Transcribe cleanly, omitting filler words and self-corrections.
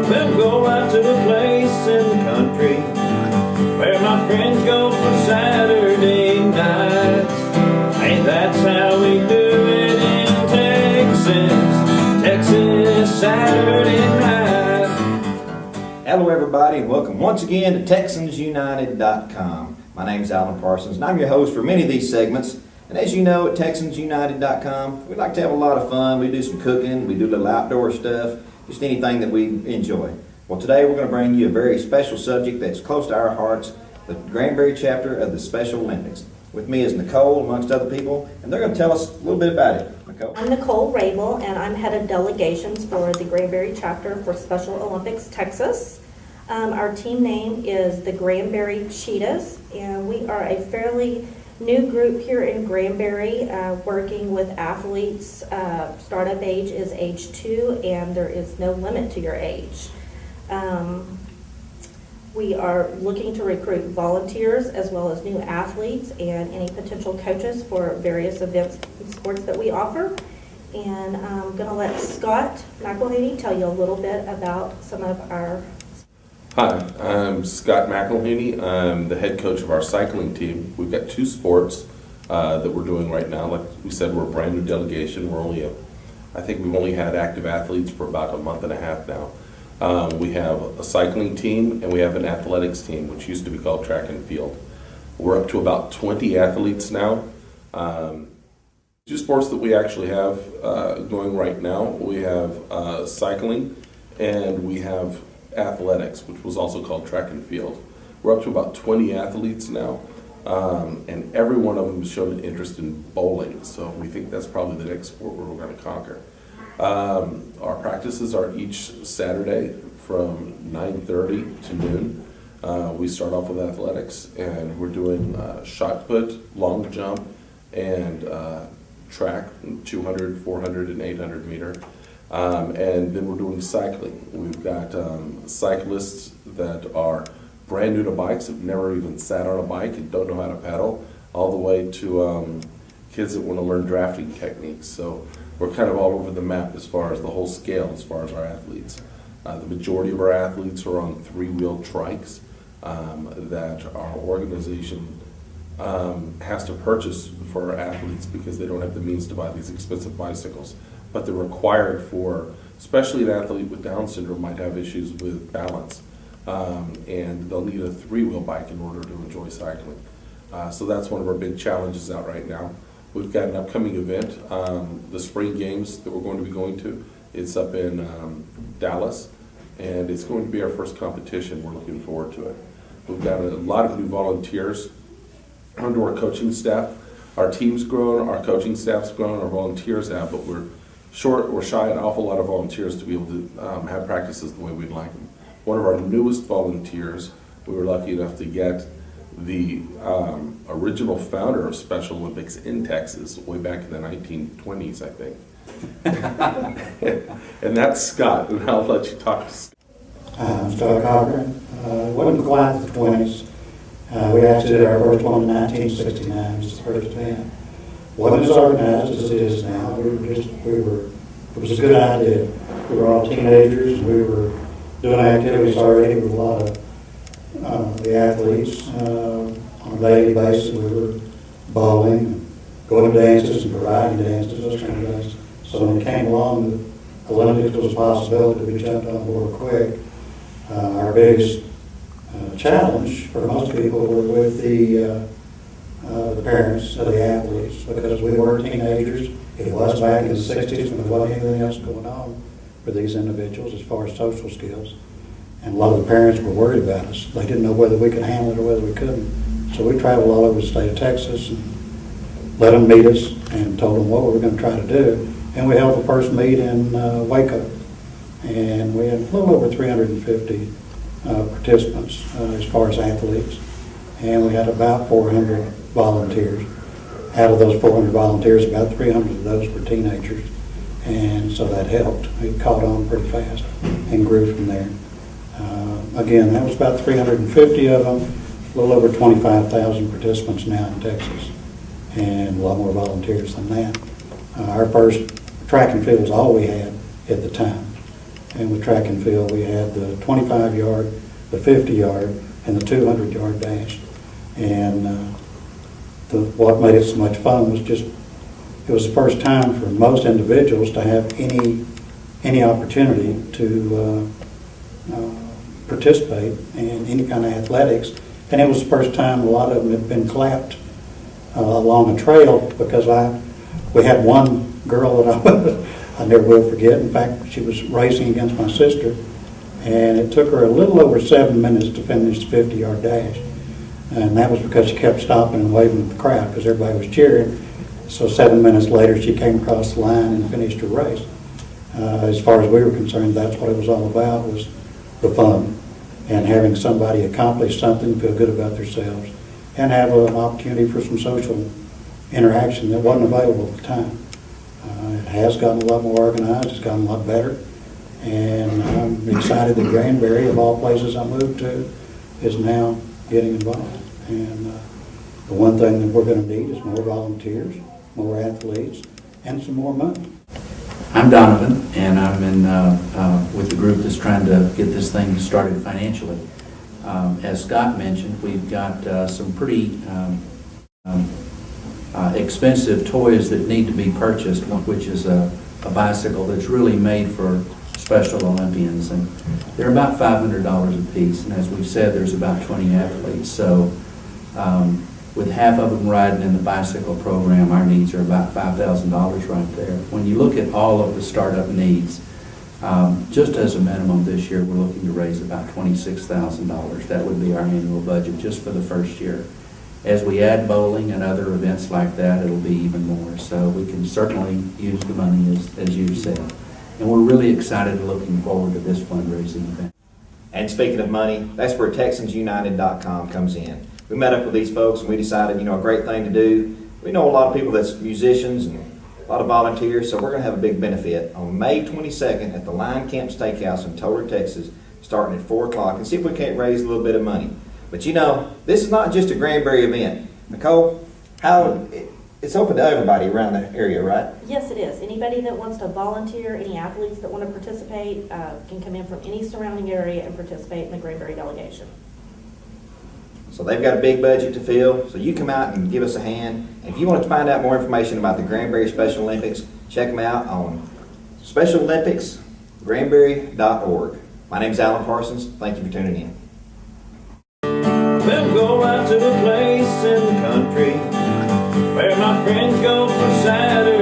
We'll go out to a place in the country where my friends go for Saturday nights. Hey, that's how we do it in Texas. Texas Saturday night. Hello everybody and welcome once again to TexansUnited.com. My name is Alan Parsons and I'm your host for many of these segments. And as you know, at TexansUnited.com, we like to have a lot of fun. We do some cooking, we do a little outdoor stuff, just anything that we enjoy. Well, today we're going to bring you a very special subject that's close to our hearts, the Granbury chapter of the Special Olympics. With me is Nicole, amongst other people, and they're going to tell us a little bit about it. Nicole? I'm Nicole Rabel, and I'm head of delegations for the Granbury chapter for Special Olympics Texas. Our team name is the Granbury Cheetahs, and we are a fairly new group here in Granbury, working with athletes. Startup age is age 2, and there is no limit to your age. We are looking to recruit volunteers as well as new athletes and any potential coaches for various events and sports that we offer. And I'm going to let Scott McElhaney tell you a little bit about some of our... Hi, I'm Scott McElhaney. I'm the head coach of our cycling team. We've got 2 sports that we're doing right now. Like we said, we're a brand new delegation. I think we've only had active athletes for about a month and a half now. We have a cycling team and we have an athletics team, which used to be called track and field. We're up to about 20 athletes now. 2 sports that we actually have going right now. We have cycling and we have athletics, which was also called track and field. We're up to about 20 athletes now, and every one of them showed an interest in bowling, so we think that's probably the next sport we're going to conquer. Our practices are each Saturday from 9:30 to noon. We start off with athletics, and we're doing shot put, long jump, and track, 200, 400, and 800 meter. And then we're doing cycling. We've got cyclists that are brand new to bikes, have never even sat on a bike and don't know how to pedal, all the way to kids that want to learn drafting techniques. So we're kind of all over the map as far as the whole scale, as far as our athletes. The majority of our athletes are on 3-wheel trikes that our organization has to purchase for our athletes because they don't have the means to buy these expensive bicycles. But they're required for, especially an athlete with Down syndrome might have issues with balance, and they'll need a 3-wheel bike in order to enjoy cycling. So that's one of our big challenges out right now. We've got an upcoming event, the spring games that we're going to be going to. It's up in Dallas, and it's going to be our first competition. We're looking forward to it. We've got a lot of new volunteers under our coaching staff. Our team's grown, our coaching staff's grown, our volunteers have, but we're shy an awful lot of volunteers to be able to have practices the way we'd like them. One of our newest volunteers, we were lucky enough to get the original founder of Special Olympics in Texas way back in the 1920s, I think. And that's Scott, and I'll let you talk to Scott. I'm Scott Cochran. It wasn't quite the 20s. We actually did our first one in 1969. It was the first event. Wasn't as organized as it is now. It was a good idea. We were all teenagers. We were doing activities already with a lot of the athletes on a daily basis. We were bowling, going to dances and variety dances, those kind of things. So when it came along, the Olympics was a possibility. We jumped on board quick. Our biggest challenge for most people were with the parents of the athletes, because we were teenagers. It was back in the 60s when there wasn't anything else going on for these individuals as far as social skills. And a lot of the parents were worried about us. They didn't know whether we could handle it or whether we couldn't. So we traveled all over the state of Texas and let them meet us and told them what we were going to try to do. And we held the first meet in Waco. And we had a little over 350 participants as far as athletes. And we had about 400 volunteers. Out of those 400 volunteers, about 300 of those were teenagers. And so that helped. It caught on pretty fast and grew from there. Again, that was about 350 of them, a little over 25,000 participants now in Texas, and a lot more volunteers than that. Our first track and field was all we had at the time. And with track and field, we had the 25-yard, the 50-yard, and the 200-yard dash. And what made it so much fun was just, it was the first time for most individuals to have any opportunity to participate in any kind of athletics. And it was the first time a lot of them had been clapped along a trail, because we had one girl that I never will forget. In fact, she was racing against my sister, and it took her a little over 7 minutes to finish the 50-yard dash. And that was because she kept stopping and waving at the crowd because everybody was cheering. So 7 minutes later, she came across the line and finished her race. As far as we were concerned, that's what it was all about, was the fun and having somebody accomplish something, feel good about themselves, and have an opportunity for some social interaction that wasn't available at the time. It has gotten a lot more organized, it's gotten a lot better, and I'm excited that Granbury, of all places I moved to, is now getting involved. And the one thing that we're going to need is more volunteers, more athletes, and some more money. I'm Donovan, and I'm in with the group that's trying to get this thing started financially. As Scott mentioned, we've got some pretty expensive toys that need to be purchased, one which is a bicycle that's really made for Special Olympians, and they're about $500 a piece, and as we've said, there's about 20 athletes. So with half of them riding in the bicycle program, our needs are about $5,000 right there. When you look at all of the startup needs, just as a minimum this year, we're looking to raise about $26,000. That would be our annual budget just for the first year. As we add bowling and other events like that, it'll be even more. So we can certainly use the money, as you said. And we're really excited and looking forward to this fundraising event. And speaking of money, that's where TexansUnited.com comes in. We met up with these folks and we decided, a great thing to do. We know a lot of people that's musicians and a lot of volunteers, so we're going to have a big benefit on May 22nd at the Lion Camp Steakhouse in Toler, Texas, starting at 4 o'clock, and see if we can't raise a little bit of money. But this is not just a Granbury event. Nicole, it's open to everybody around the area, right? Yes, it is. Anybody that wants to volunteer, any athletes that want to participate, can come in from any surrounding area and participate in the Granbury delegation. So they've got a big budget to fill, so you come out and give us a hand. And if you want to find out more information about the Granbury Special Olympics, check them out on specialolympicsgranbury.org. My name's Alan Parsons. Thank you for tuning in. We'll go out to the place in the country where my friends go for Saturday